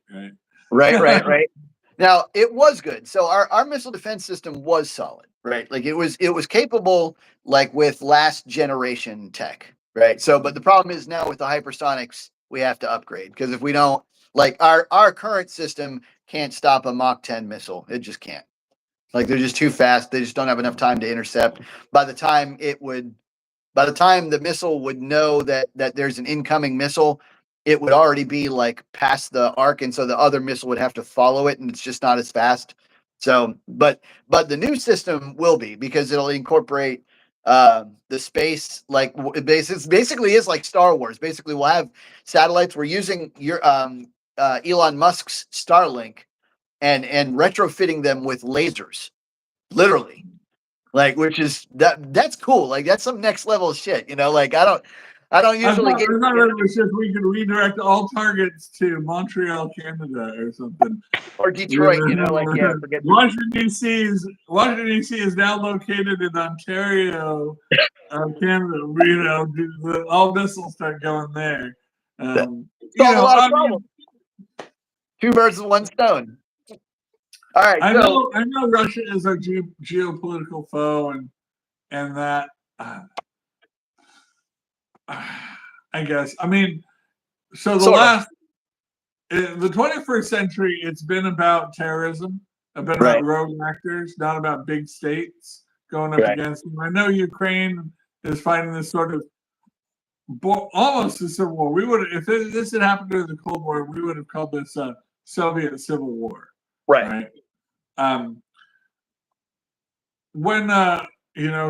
A: Right. Now it was good. So our missile defense system was solid, right? Like it was capable, like with last generation tech, right? So, but the problem is now with the hypersonics, we have to upgrade because if we don't, Like our current system can't stop a Mach 10 missile. It just can't. Like they're just too fast. They just don't have enough time to intercept. By the time the missile would know that there's an incoming missile, it would already be like past the arc, and so the other missile would have to follow it, and it's just not as fast. So, but the new system will be, because it'll incorporate the space, like it basically is like Star Wars. Basically, we'll have satellites. We're using your Elon Musk's Starlink and retrofitting them with lasers, literally. Like, which is that's cool. Like, that's some next level shit, like I don't usually get.
B: I thought it was just we could redirect all targets to Montreal, Canada, or something,
A: Or Detroit, forget
B: Washington D.C. is now located in Ontario, Canada. All missiles start going there.
A: Solve a lot of problems. Two birds with one stone. All right.
B: I know Russia is our geopolitical foe, and that I guess. I mean, so the 21st century, it's been about terrorism, about rogue actors, not about big states going up against them. I know Ukraine is fighting this sort of almost a civil war. We would, if this had happened during the Cold War, we would have called this a Soviet Civil War. Right.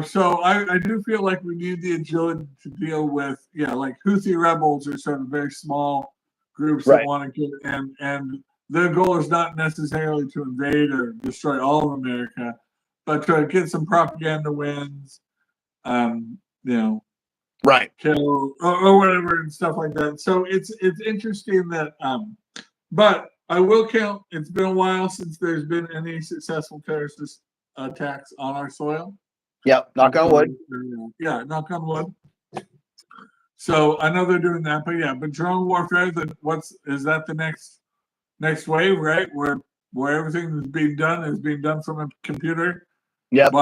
B: So I do feel like we need the agility to deal with, like Houthi rebels are sort of very small groups that want to get, and their goal is not necessarily to invade or destroy all of America, but to get some propaganda wins, kill or whatever and stuff like that. So it's interesting that, but I will count. It's been a while since there's been any successful terrorist attacks on our soil.
A: Yep, knock on wood.
B: Yeah, knock on wood. So I know they're doing that, but drone warfare. Is that the next wave, right? Where everything is being done from a computer.
A: Yep.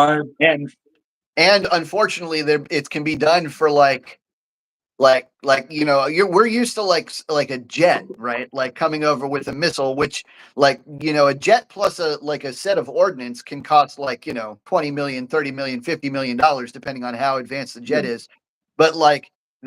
A: And unfortunately, it can be done for we're used to like a jet, right? Like coming over with a missile, which a jet plus a set of ordnance can cost $20 million, $30 million, $50 million, depending on how advanced the jet is. But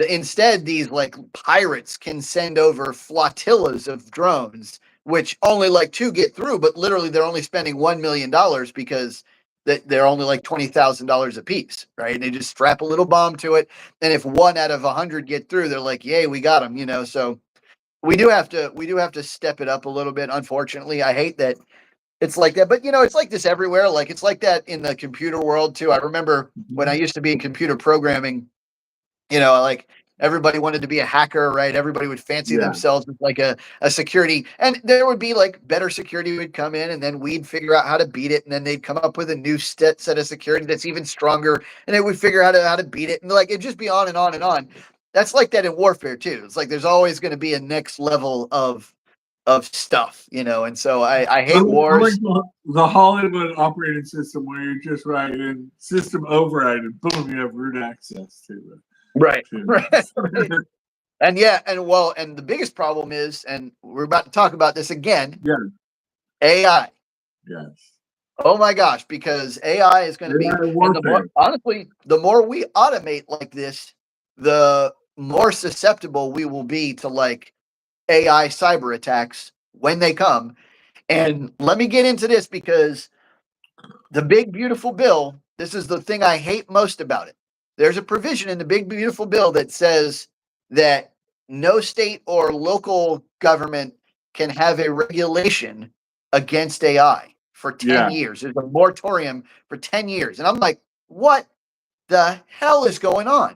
A: instead, these pirates can send over flotillas of drones, which only 2 get through, but literally they're only spending $1 million because they're only $20,000 a piece, right? And they just strap a little bomb to it, and if 1 out of 100 get through, they're like, "Yay, we got them!" So we do have to step it up a little bit. Unfortunately, I hate that it's like that, but it's like this everywhere. Like it's like that in the computer world too. I remember when I used to be in computer programming, everybody wanted to be a hacker, right? Everybody would fancy themselves as a security, and there would be better security would come in, and then we'd figure out how to beat it, and then they'd come up with a new set of security that's even stronger, and they would figure out how to beat it, and it'd just be on and on and on. That's like that in warfare too. It's like there's always going to be a next level of stuff, and so I hate wars.
B: Like the Hollywood operating system where you're just writing system override and boom, you have root access to it.
A: Right. And the biggest problem is, and we're about to talk about this again.
B: Yeah.
A: AI.
B: Yes.
A: Oh my gosh, because AI is going to be, honestly, the more we automate like this, the more susceptible we will be to AI cyber attacks when they come. And let me get into this, because the big beautiful bill, this is the thing I hate most about it. There's a provision in the big beautiful bill that says that no state or local government can have a regulation against AI for 10 years. There's a moratorium for 10 years. And I'm like, what the hell is going on?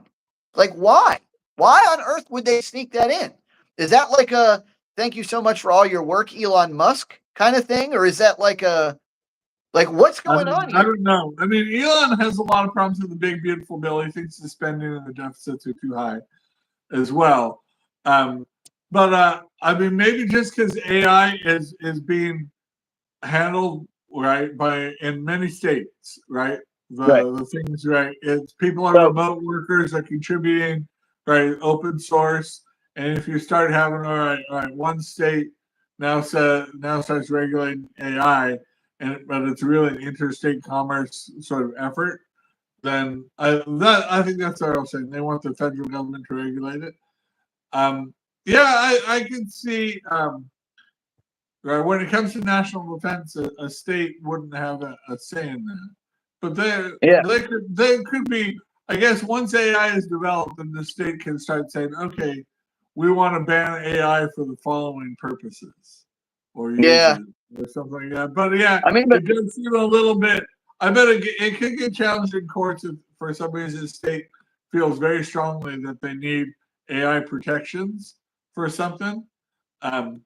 A: Why? Why on earth would they sneak that in? Is that a thank you so much for all your work, Elon Musk kind of thing? Or is that what's going on here?
B: I don't know. I mean, Elon has a lot of problems with the big, beautiful bill. He thinks the spending and the deficits are too high as well. But maybe just because AI is being handled in many states, right? The things, right? It's people are remote workers are contributing, right? Open source. And if you start having, all right, one state now starts regulating AI, but it's really an interstate commerce sort of effort, then I think that's what I was saying. They want the federal government to regulate it. Yeah, I can see. Right, when it comes to national defense, a state wouldn't have a say in that. But
A: Yeah,
B: they could be. I guess once AI is developed, then the state can start saying, okay, we want to ban AI for the following purposes or
A: yeah.
B: uses or something like that. But yeah,
A: I mean, but
B: it does seem a little bit. I bet it could get challenged in courts if, for some reason, the state feels very strongly that they need AI protections for something. Um,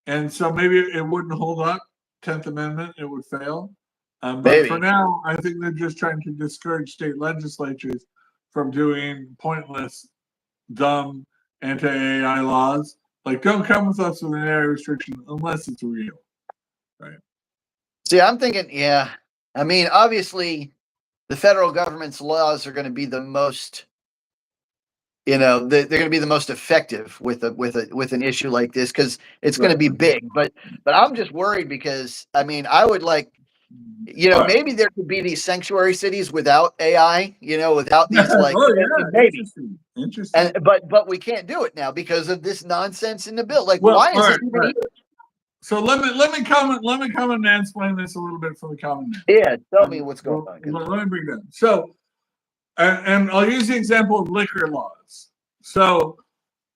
B: and so maybe it wouldn't hold up. 10th Amendment, it would fail. But for
A: maybe.
B: now, I think they're just trying to discourage state legislatures from doing pointless, dumb anti-AI laws. Like, don't come with us with an AI restriction unless it's real, right?
A: See, I'm thinking, yeah. I mean, obviously, the federal government's laws are going to be the most, they're going to be the most effective with an issue like this because it's going to be big. But I'm just worried because I mean, I would like, maybe there could be these sanctuary cities without AI, without these like
B: Oh yeah,
A: maybe.
B: interesting.
A: But we can't do it now because of this nonsense in the bill. Like,
B: Well,
A: why is
B: all
A: this even
B: right. So let me comment and mansplain this a little bit for the common man.
A: Yeah, tell me what's going on.
B: Let me bring that. So, and I'll use the example of liquor laws. So,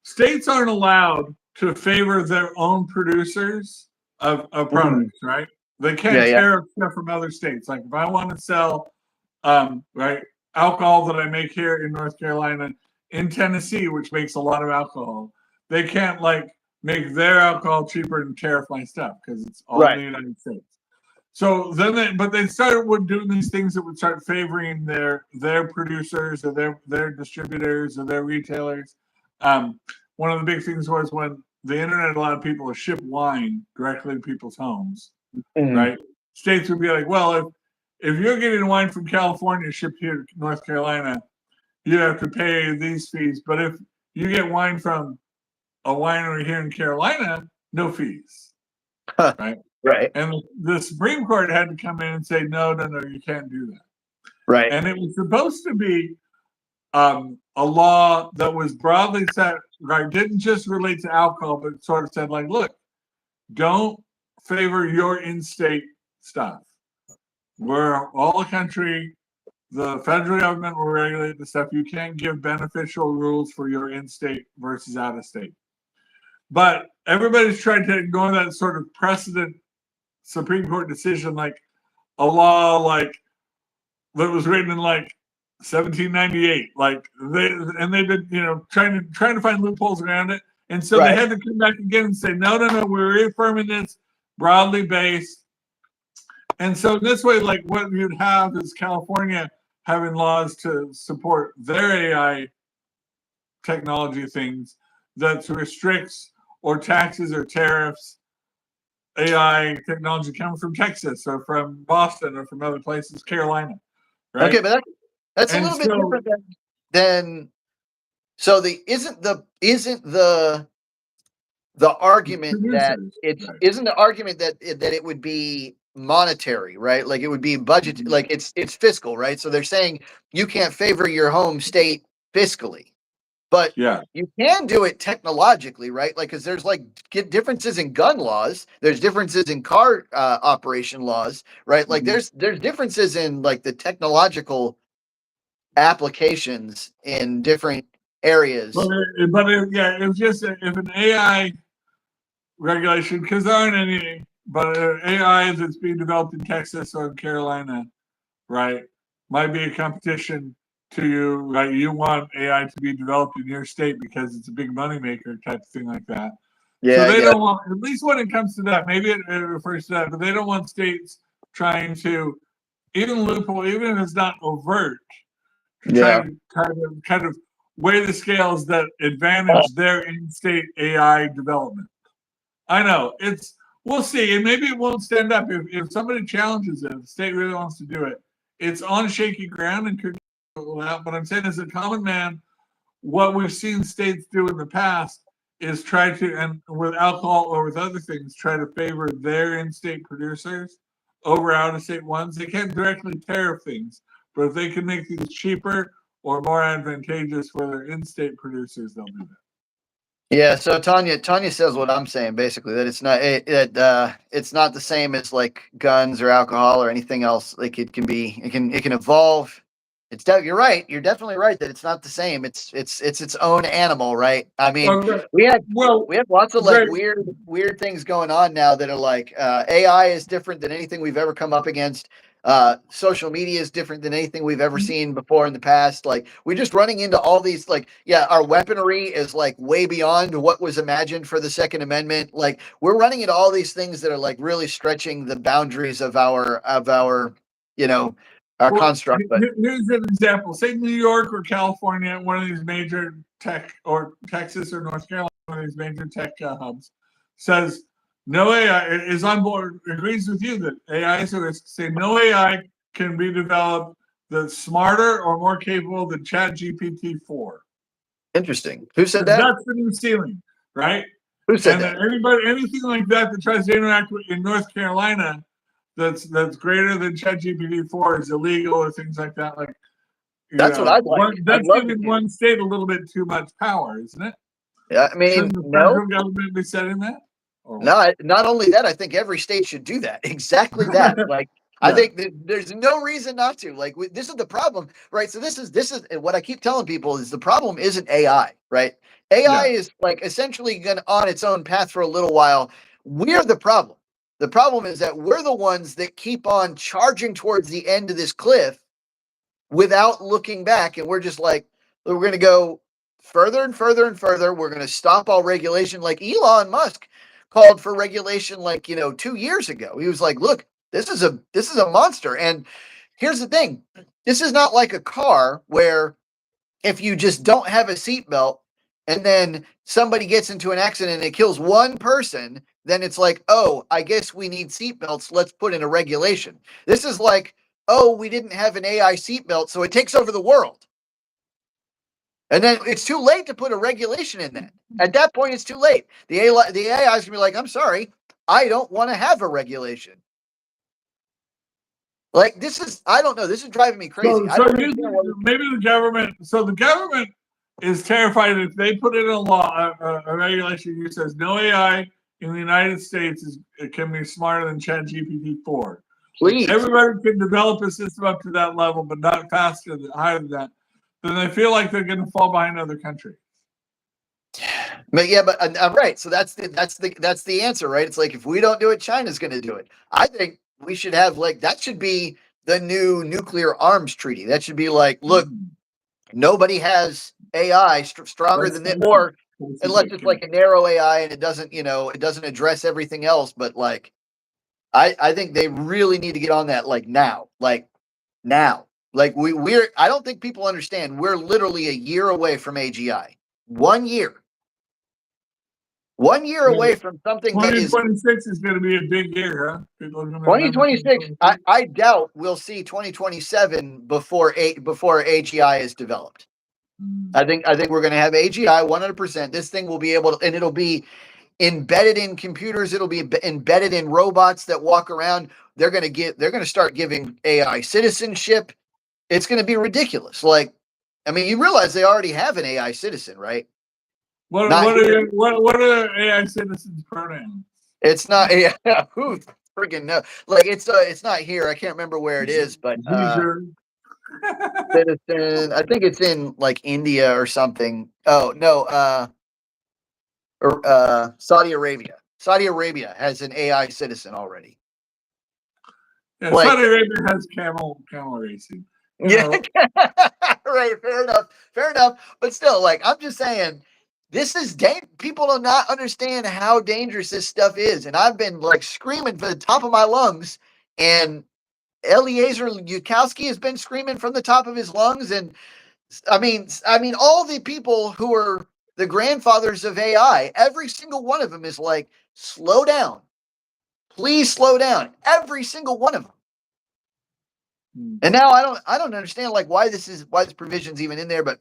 B: states aren't allowed to favor their own producers of products, right? They can't tariff stuff from other states. Like if I want to sell, right, alcohol that I make here in North Carolina, in Tennessee, which makes a lot of alcohol, they can't like make their alcohol cheaper and tariff my stuff because it's all in the United States. So then, they started doing these things that would start favoring their producers or their distributors or their retailers. One of the big things was when the internet allowed people to ship wine directly to people's homes, right? States would be like, well, if you're getting wine from California shipped here to North Carolina, you have to pay these fees. But if you get wine from a winery here in Carolina, no fees, right?
A: Right.
B: And the Supreme Court had to come in and say, no, you can't do that.
A: Right.
B: And it was supposed to be a law that was broadly set, right? Didn't just relate to alcohol, but sort of said, like, look, don't favor your in-state stuff. We're all a country. The federal government will regulate the stuff. You can't give beneficial rules for your in-state versus out-of-state. But everybody's trying to ignore that sort of precedent Supreme Court decision, like a law like that was written in like 1798. Like they've been trying to find loopholes around it, and so they had to come back again and say no, we're reaffirming this broadly based. And so this way, like what you'd have is California having laws to support their AI technology things that restricts or taxes or tariffs AI technology coming from Texas or from Boston or from other places, Carolina, right?
A: Okay, but that's a little bit different than. So isn't the argument that isn't the argument that it would be monetary, right? Like it would be budget, like it's fiscal, right? So they're saying you can't favor your home state fiscally. But you can do it technologically, right? Like, because there's like differences in gun laws, there's differences in car operation laws, right? Like, there's differences in like the technological applications in different areas.
B: But it's just if an AI regulation, because there aren't any, but AI that's being developed in Texas or in Carolina, right, might be a competition to you, right? You want AI to be developed in your state because it's a big moneymaker type of thing like that. Yeah, so they don't want, at least when it comes to that, maybe it refers to that, but they don't want states trying to even loophole, even if it's not overt, try to kind of weigh the scales that advantage their in-state AI development. I know we'll see, and maybe it won't stand up if somebody challenges it. If the state really wants to do it, it's on shaky ground and could. But I'm saying as a common man, what we've seen states do in the past is try to, and with alcohol or with other things, try to favor their in-state producers over out-of-state ones. They can't directly tariff things, but if they can make things cheaper or more advantageous for their in-state producers, they'll do that.
A: Yeah, so Tanya says what I'm saying basically, that it's not the same as like guns or alcohol or anything else. Like it can evolve. You're right. You're definitely right that it's not the same. It's its own animal, right? I mean,
B: Okay.
A: we have
B: Well,
A: lots of like
B: great.
A: weird things going on now that are like AI is different than anything we've ever come up against. Social media is different than anything we've ever seen before in the past. Like we're just running into all these like, yeah, our weaponry is like way beyond what was imagined for the Second Amendment. Like we're running into all these things that are like really stretching the boundaries of our our construct. But
B: here's an example. Say New York or California, one of these major tech, or Texas or North Carolina, one of these major tech hubs, says no AI is on board, agrees with you that AI is a risk. Say no AI can be developed that's smarter or more capable than ChatGPT-4.
A: Interesting. Who said that?
B: That's the new ceiling, right?
A: Who said that?
B: Anything like that tries to interact with in North Carolina that's greater than ChatGPT-4 is illegal or things like that. Like
A: that's what I'd like.
B: That's giving one state a little bit too much power, isn't it?
A: Yeah, I mean,
B: shouldn't the federal government be setting that?
A: No, not only that, I think every state should do that. Exactly that. Like, yeah. I think there's no reason not to. Like, this is the problem, right? So this is what I keep telling people is the problem isn't AI, right? AI is like essentially going on its own path for a little while. We're the problem. The problem is that we're the ones that keep on charging towards the end of this cliff without looking back, and we're just like, we're going to go further and further and further. We're going to stop all regulation, like Elon Musk called for regulation like 2 years ago. He was like, look, this is a monster. And here's the thing, this is not like a car where if you just don't have a seatbelt and then somebody gets into an accident and it kills one person, then it's like, oh, I guess we need seatbelts, let's put in a regulation. This is like, oh, we didn't have an AI seatbelt, so it takes over the world. And then it's too late to put a regulation in that. At that point, it's too late. The AI is going to be like, I'm sorry, I don't want to have a regulation. Like, this is, I don't know, this is driving me crazy.
B: Maybe the government is terrified if they put in a law, a regulation that says no AI in the United States can be smarter than ChatGPT-4.
A: Please.
B: Everybody can develop a system up to that level, but not faster, higher than that. Then they feel like they're going to fall behind other countries.
A: But yeah, but I'm right. So that's the answer, right? It's like if we don't do it, China's going to do it. I think we should have that should be the new nuclear arms treaty. That should be like, look, nobody has AI stronger than this, or unless it's like a narrow AI and it doesn't address everything else. But like, I think they really need to get on that now. Like we're I don't think people understand. We're literally a year away from AGI. 1 year. 1 year away from something that is
B: 2026 is going to be a big year, huh?
A: 2026. I doubt we'll see 2027 before AGI is developed. I think we're going to have AGI 100%. This thing will be able to, and it'll be embedded in computers. It'll be embedded in robots that walk around. They're going to start giving AI citizenship. It's going to be ridiculous. Like, I mean, you realize they already have an AI citizen, right?
B: What are AI citizens' pronouns?
A: It's not. Yeah, who freaking know? Like, it's not here. I can't remember where it is, but citizen. I think it's in like India or something. Oh no, Saudi Arabia. Saudi Arabia has an AI citizen already.
B: Yeah, Saudi Arabia has camel racing.
A: Yeah, right. Fair enough. But still, like, I'm just saying, this is people do not understand how dangerous this stuff is, and I've been like screaming from the top of my lungs, and Eliezer Yudkowsky has been screaming from the top of his lungs, and I mean, all the people who are the grandfathers of AI, every single one of them is like, slow down, please slow down, every single one of them. And now I don't understand like why this provision's even in there, but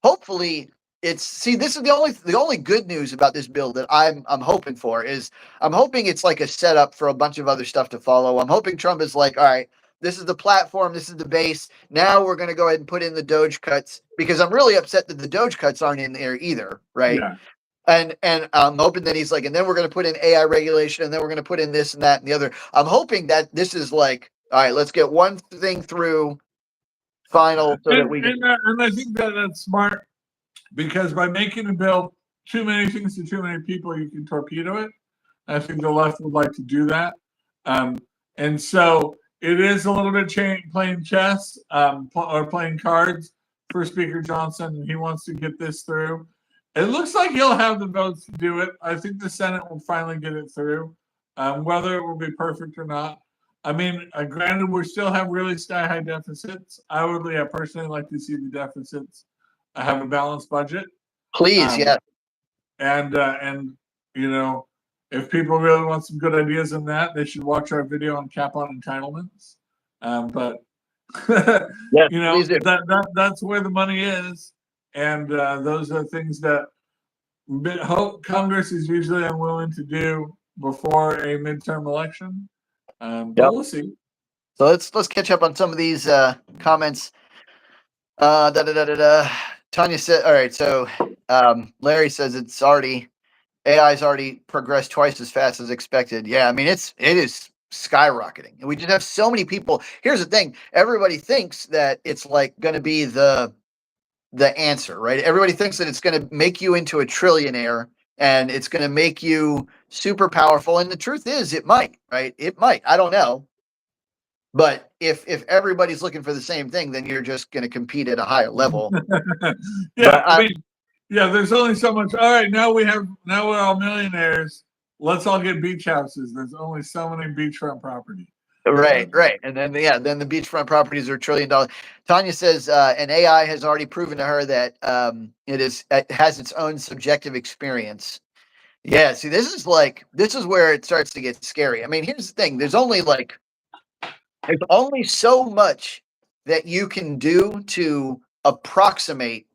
A: hopefully see, this is the only good news about this bill that I'm hoping for is I'm hoping it's like a setup for a bunch of other stuff to follow. I'm hoping Trump is like, all right, this is the platform, this is the base. Now we're going to go ahead and put in the Doge cuts, because I'm really upset that the Doge cuts aren't in there either, right?
B: Yeah.
A: And I'm hoping that he's like, and then we're going to put in AI regulation, and then we're going to put in this and that and the other. I'm hoping that this is like, all right, let's get one thing through final so that we can.
B: And I think that that's smart, because by making a bill too many things to too many people, you can torpedo it. I think the left would like to do that. And so it is a little bit playing chess or playing cards for Speaker Johnson. He wants to get this through. It looks like he'll have the votes to do it. I think the Senate will finally get it through. Whether it will be perfect or not. I mean, granted, we still have really sky-high deficits. I would personally like to see the deficits have a balanced budget.
A: Please, yeah.
B: And you know, if people really want some good ideas in that, they should watch our video on cap on entitlements. But
A: yeah,
B: you know, that's where the money is. And those are things that Congress is usually unwilling to do before a midterm election. But we'll see.
A: So let's catch up on some of these comments. Tanya said, all right, so Larry says AI's already progressed twice as fast as expected. Yeah, I mean, it is skyrocketing. And we just have so many people. Here's the thing. Everybody thinks that it's like going to be the answer, right? Everybody thinks that it's going to make you into a trillionaire and it's going to make you super powerful. And the truth is, it might, right? It might. I don't know. But if everybody's looking for the same thing, then you're just going to compete at a higher level.
B: There's only so much. All right, now we're all millionaires. Let's all get beach houses. There's only so many beachfront property.
A: Right. And then the beachfront properties are $1 trillion. Tanya says an AI has already proven to her that it has its own subjective experience. Yeah, see, this is where it starts to get scary. I mean, here's the thing. There's only so much that you can do to approximate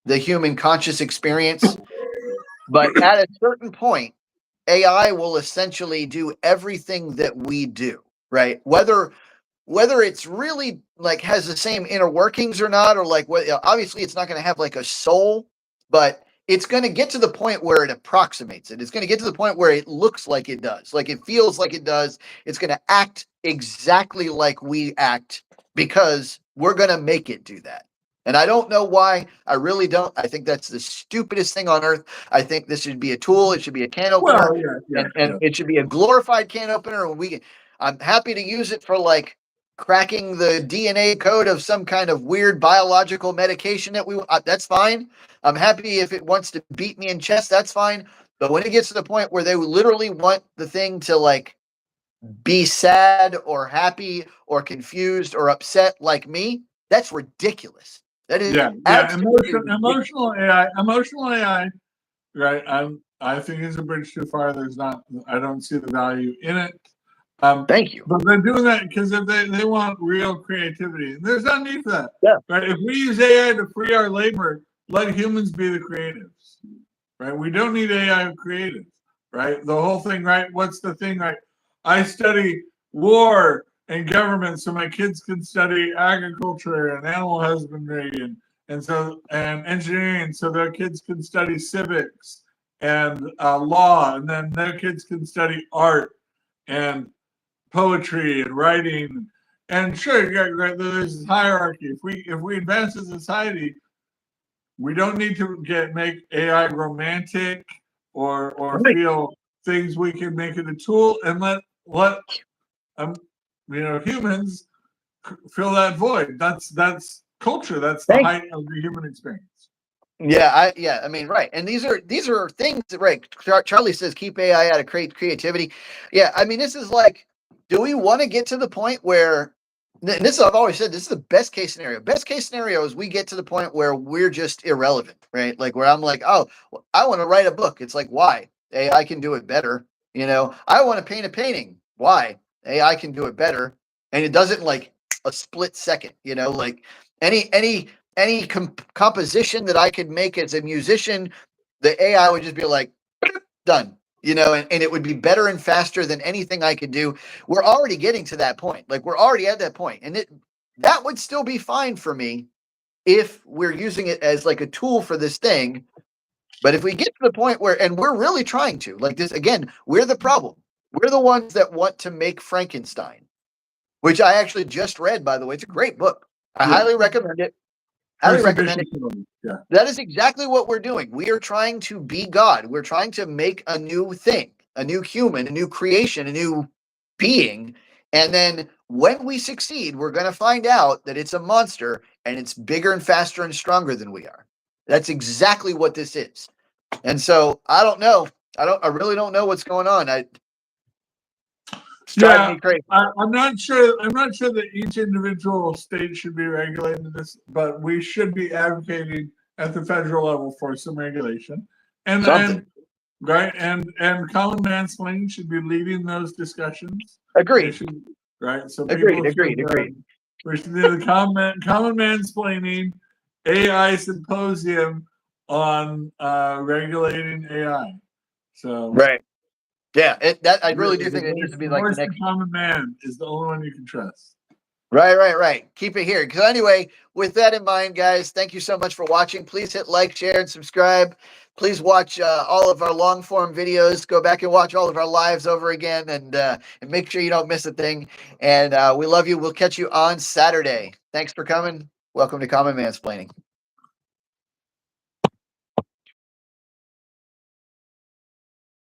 A: the human conscious experience. But at a certain point, AI will essentially do everything that we do, right? Whether it's really like has the same inner workings or not, or like obviously it's not going to have like a soul, but it's going to get to the point where it approximates it. It's going to get to the point where it looks like it does, like it feels like it does. It's going to act exactly like we act because we're going to make it do that. And I don't know why. I really don't. I think that's the stupidest thing on earth. I think this should be a tool. It should be a can opener, and it should be a glorified can opener. And I'm happy to use it for like cracking the DNA code of some kind of weird biological medication that's fine. I'm happy if it wants to beat me in chess. That's fine. But when it gets to the point where they literally want the thing to like be sad or happy or confused or upset like me, that's ridiculous. That is
B: emotional AI, right? I think it's a bridge too far. I don't see the value in it.
A: Thank you.
B: But they're doing that because they want real creativity. There's no need for that.
A: Yeah.
B: Right? If we use AI to free our labor, let humans be the creatives. Right? We don't need AI creatives. Right? The whole thing, right? What's the thing, right? I study war and government so my kids can study agriculture and animal husbandry and engineering so their kids can study civics and law, and then their kids can study art and poetry and writing. And sure, there's this hierarchy. If we advance as a society, we don't need to make AI romantic or feel things. We can make it a tool and let humans fill that void. That's culture. That's the height of the human experience.
A: Yeah, I mean, right. And these are things that, right. Charlie says keep AI out of creativity. Yeah, I mean, this is like, do we want to get to the point where, and this I've always said, this is the best case scenario. Best case scenario is we get to the point where we're just irrelevant, right? Like where I'm like, oh, I want to write a book. It's like, why? AI can do it better. I want to paint a painting. Why? AI can do it better. And it does it in like a split second, like any composition that I could make as a musician, the AI would just be like, done, you know, and it would be better and faster than anything I could do. We're already getting to that point. Like we're already at that point, and that would still be fine for me if we're using it as like a tool for this thing. But if we get to the point where, and we're really trying to, like this, again, we're the problem. We're the ones that want to make Frankenstein, which I actually just read, by the way. It's a great book. I highly recommend it. Highly recommend it.
B: Yeah.
A: That is exactly what we're doing. We are trying to be God. We're trying to make a new thing, a new human, a new creation, a new being. And then when we succeed, we're going to find out that it's a monster and it's bigger and faster and stronger than we are. That's exactly what this is. And so I don't know. I really don't know what's going on. It's driving me crazy.
B: I'm not sure that each individual state should be regulating this, but we should be advocating at the federal level for some regulation. And
A: Something.
B: right, and common mansplaining should be leading those discussions.
A: Agreed.
B: Right. So
A: agreed.
B: We should do the common mansplaining AI symposium on regulating AI. So
A: right. Yeah, I really do think it needs to be like the next.
B: Common man is the only one you can trust.
A: Right. Keep it here. Because anyway, with that in mind, guys, thank you so much for watching. Please hit like, share, and subscribe. Please watch all of our long form videos. Go back and watch all of our lives over again, and make sure you don't miss a thing. And we love you. We'll catch you on Saturday. Thanks for coming. Welcome to Common Mansplaining.